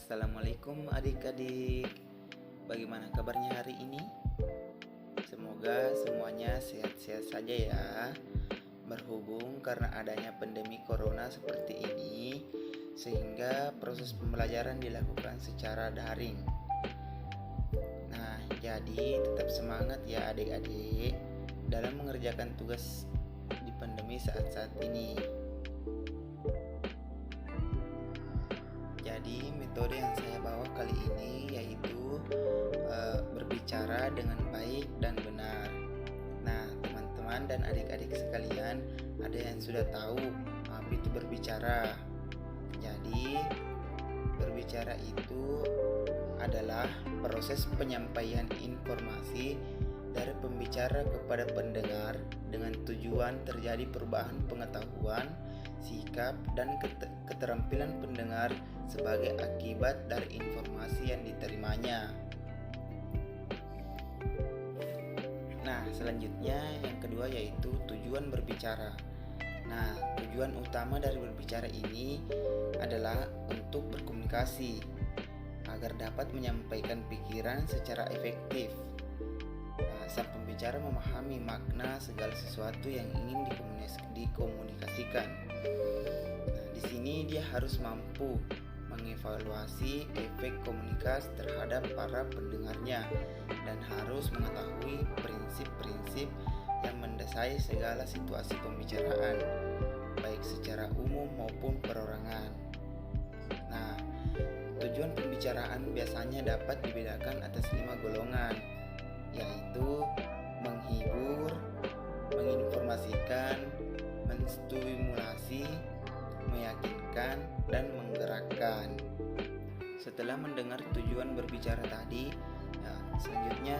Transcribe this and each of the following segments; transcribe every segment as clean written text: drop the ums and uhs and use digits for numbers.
Assalamualaikum adik-adik. Bagaimana kabarnya hari ini? Semoga semuanya sehat-sehat saja ya. Berhubung karena adanya pandemi corona seperti ini, sehingga proses pembelajaran dilakukan secara daring. Nah, jadi tetap semangat ya adik-adik dalam mengerjakan tugas di pandemi saat-saat ini. Jadi metode yang saya bawa kali ini yaitu berbicara dengan baik dan benar. Nah, teman-teman dan adik-adik sekalian, ada yang sudah tahu apa itu berbicara. Jadi, berbicara itu adalah proses penyampaian informasi dari pembicara kepada pendengar dengan tujuan terjadi perubahan pengetahuan, sikap, dan keterampilan pendengar sebagai akibat dari informasi yang diterimanya. Nah, selanjutnya yang kedua yaitu tujuan berbicara. Nah, tujuan utama dari berbicara ini adalah untuk berkomunikasi agar dapat menyampaikan pikiran secara efektif. Sang pembicara memahami makna segala sesuatu yang ingin dikomunikasikan. Nah, di sini dia harus mampu mengevaluasi efek komunikasi terhadap para pendengarnya dan harus mengetahui prinsip-prinsip yang mendasari segala situasi pembicaraan, baik secara umum maupun perorangan. Nah, tujuan pembicaraan biasanya dapat dibedakan atas 5 golongan, yaitu menghibur, menginformasikan, menstimulasi, meyakinkan, dan menggerakkan. Setelah mendengar tujuan berbicara tadi, selanjutnya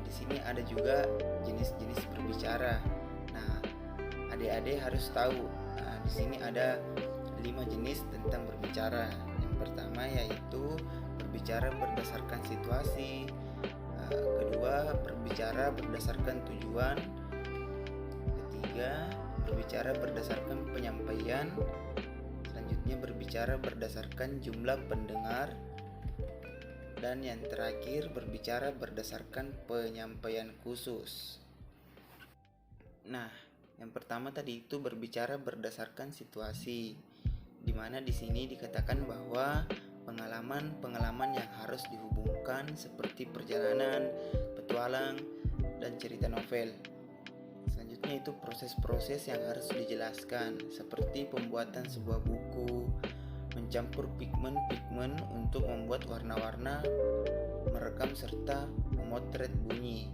di sini ada juga jenis-jenis berbicara. Nah, adik-adik harus tahu. Di sini ada 5 jenis tentang berbicara. Yang pertama yaitu berbicara berdasarkan situasi. Kedua, berbicara berdasarkan tujuan. Ketiga, berbicara berdasarkan penyampaian. Selanjutnya, berbicara berdasarkan jumlah pendengar. Dan yang terakhir, berbicara berdasarkan penyampaian khusus. Nah, yang pertama tadi itu berbicara berdasarkan situasi, di mana di sini dikatakan bahwa pengalaman-pengalaman yang harus dihubungkan seperti perjalanan, petualang, dan cerita novel. Selanjutnya itu proses-proses yang harus dijelaskan seperti pembuatan sebuah buku, mencampur pigmen-pigmen untuk membuat warna-warna, merekam serta memotret bunyi.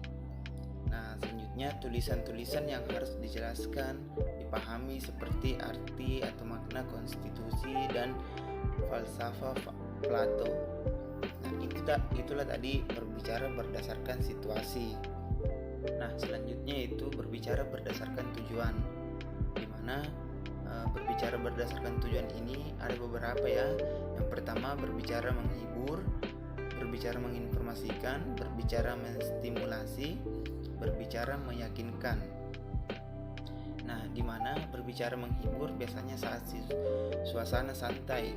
Nah, selanjutnya tulisan-tulisan yang harus dijelaskan, dipahami seperti arti atau makna konstitusi dan falsafah Plato. Nah, itulah tadi berbicara berdasarkan situasi. Nah, selanjutnya itu berbicara berdasarkan tujuan, di mana berbicara berdasarkan tujuan ini ada beberapa ya. Yang pertama, berbicara menghibur, berbicara menginformasikan, berbicara menstimulasi, berbicara meyakinkan. Nah, di mana berbicara menghibur biasanya saat suasana santai,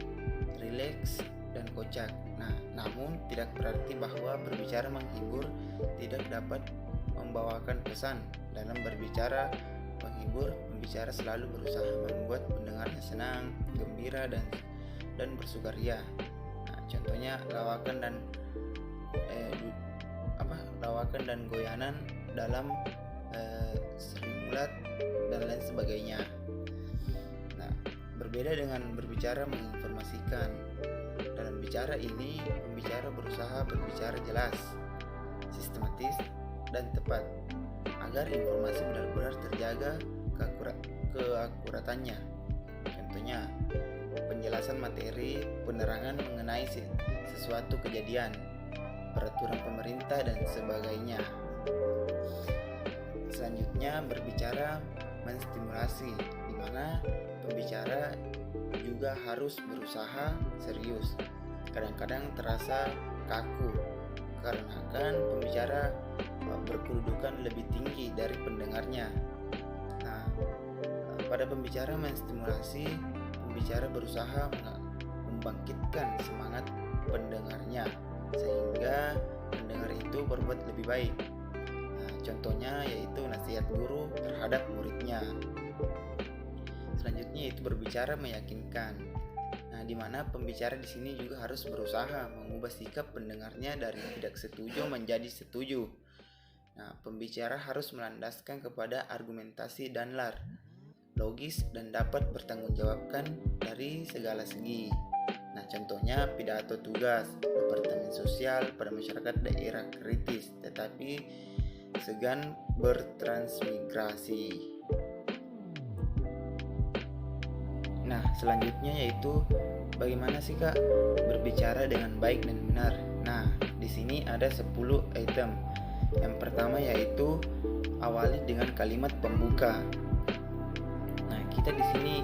rileks, dan kocak. Nah, namun tidak berarti bahwa berbicara menghibur tidak dapat membawakan pesan. Dalam berbicara menghibur, pembicara selalu berusaha membuat pendengarnya senang, gembira, dan bersukaria. Nah, contohnya lawakan dan goyanan dalam Sri Mulat dan lain sebagainya. Nah, berbeda dengan berbicara menginformasikan. Dalam bicara ini, pembicara berusaha berbicara jelas, sistematis, dan tepat agar informasi benar-benar terjaga keakuratannya. Contohnya, penjelasan materi, penerangan mengenai sesuatu kejadian, peraturan pemerintah, dan sebagainya. Selanjutnya, berbicara menstimulasi, di mana pembicara juga harus berusaha serius. Kadang-kadang terasa kaku karena kan pembicara berkedudukan lebih tinggi dari pendengarnya. Nah, pada pembicara menstimulasi, pembicara berusaha membangkitkan semangat pendengarnya sehingga pendengar itu berbuat lebih baik. Nah, contohnya yaitu nasihat guru terhadap muridnya. Selanjutnya yaitu berbicara meyakinkan. Nah, di mana pembicara di sini juga harus berusaha mengubah sikap pendengarnya dari tidak setuju menjadi setuju. Nah, pembicara harus melandaskan kepada argumentasi dan logis dan dapat bertanggungjawabkan dari segala segi. Nah, contohnya pidato tugas Departemen Sosial pada masyarakat daerah kritis tetapi segan bertransmigrasi. Nah, selanjutnya yaitu bagaimana sih Kak berbicara dengan baik dan benar. Nah, di sini ada 10 item. Yang pertama yaitu awali dengan kalimat pembuka. Nah, kita di sini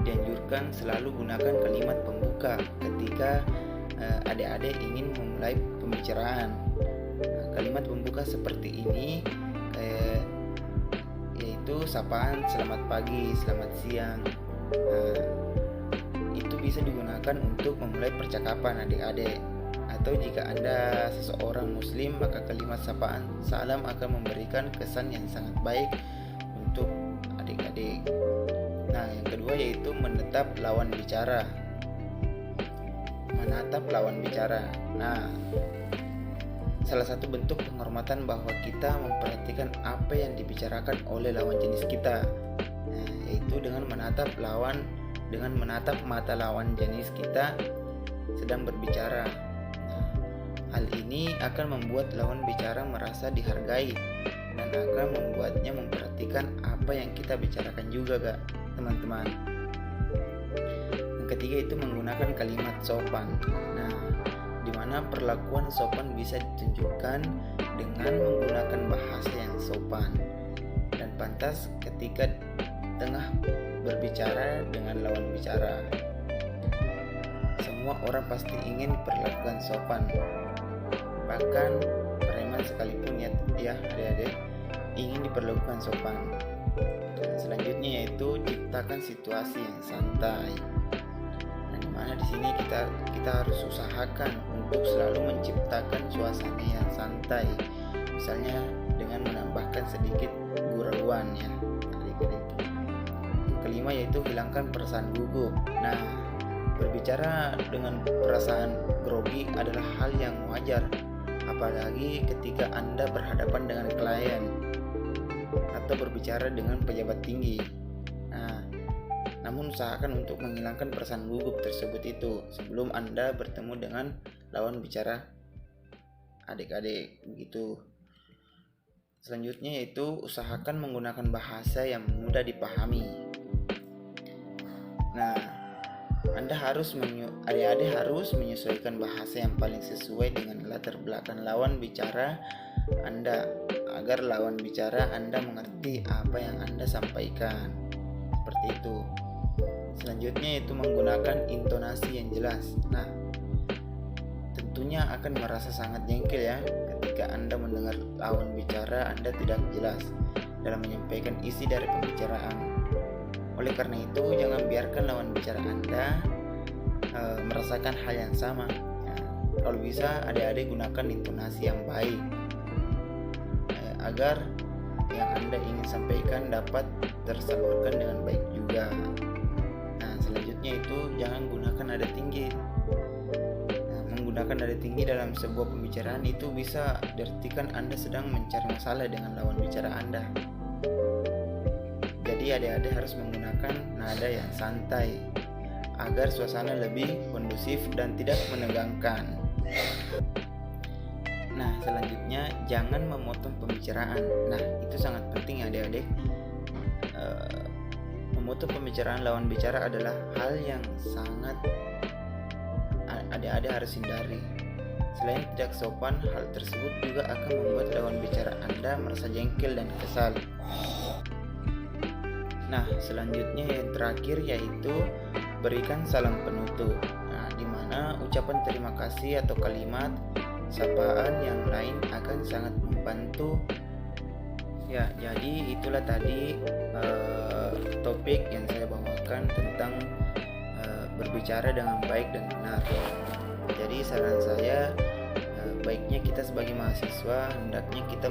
dianjurkan selalu gunakan kalimat pembuka ketika adik-adik ingin memulai pembicaraan. Nah, kalimat pembuka seperti ini yaitu sapaan selamat pagi, selamat siang. Nah, itu bisa digunakan untuk memulai percakapan adik-adik. Atau jika Anda seseorang muslim, maka kalimat sapaan salam akan memberikan kesan yang sangat baik untuk adik-adik. Nah, yang kedua yaitu menatap lawan bicara. Menatap lawan bicara. Nah, salah satu bentuk penghormatan bahwa kita memperhatikan apa yang dibicarakan oleh lawan jenis kita. Nah, yaitu dengan menatap mata lawan jenis kita sedang berbicara. Nah, hal ini akan membuat lawan bicara merasa dihargai dan akan membuatnya memperhatikan apa yang kita bicarakan juga, Kak, teman-teman. Yang ketiga itu menggunakan kalimat sopan. Nah, di mana perlakuan sopan bisa ditunjukkan dengan menggunakan bahasa yang sopan dan pantas ketika tengah berbicara dengan lawan bicara. Semua orang pasti ingin diperlakukan sopan. Bahkan preman sekalipun ya adik-adik ingin diperlakukan sopan. Selanjutnya yaitu ciptakan situasi yang santai. Nah, dimana di sini kita harus usahakan untuk selalu menciptakan suasana yang santai. Misalnya dengan menambahkan sedikit gurauan ya adik-adik. Kelima yaitu hilangkan perasaan gugup. Nah, berbicara dengan perasaan grogi adalah hal yang wajar, apalagi ketika Anda berhadapan dengan klien atau berbicara dengan pejabat tinggi. Nah, namun usahakan untuk menghilangkan perasaan gugup tersebut itu sebelum Anda bertemu dengan lawan bicara adik-adik begitu. Selanjutnya yaitu usahakan menggunakan bahasa yang mudah dipahami. Nah, adik-adik harus menyesuaikan bahasa yang paling sesuai dengan latar belakang lawan bicara Anda agar lawan bicara Anda mengerti apa yang Anda sampaikan. Seperti itu. Selanjutnya yaitu menggunakan intonasi yang jelas. Nah, tentunya akan merasa sangat jengkel ya ketika Anda mendengar lawan bicara Anda tidak jelas dalam menyampaikan isi dari pembicaraan. Oleh karena itu, jangan biarkan lawan bicara Anda merasakan hal yang sama. Nah, kalau bisa, adik-adik gunakan intonasi yang baik agar yang Anda ingin sampaikan dapat tersalurkan dengan baik juga. Nah, selanjutnya itu jangan gunakan nada tinggi. Nah, menggunakan nada tinggi dalam sebuah pembicaraan itu bisa diartikan Anda sedang mencari masalah dengan lawan bicara Anda. Jadi adik-adik harus menggunakan nada yang santai agar suasana lebih kondusif dan tidak menegangkan. Nah, selanjutnya jangan memotong pembicaraan. Nah, itu sangat penting adik-adik. Memotong pembicaraan lawan bicara adalah hal yang sangat adik-adik harus hindari. Selain tidak sopan, hal tersebut juga akan membuat lawan bicara Anda merasa jengkel dan kesal. Nah, selanjutnya yang terakhir yaitu berikan salam penutup. Nah, di mana ucapan terima kasih atau kalimat sapaan yang lain akan sangat membantu. Ya, jadi itulah tadi topik yang saya bawakan tentang berbicara dengan baik dan benar. Jadi saran saya, baiknya kita sebagai mahasiswa hendaknya kita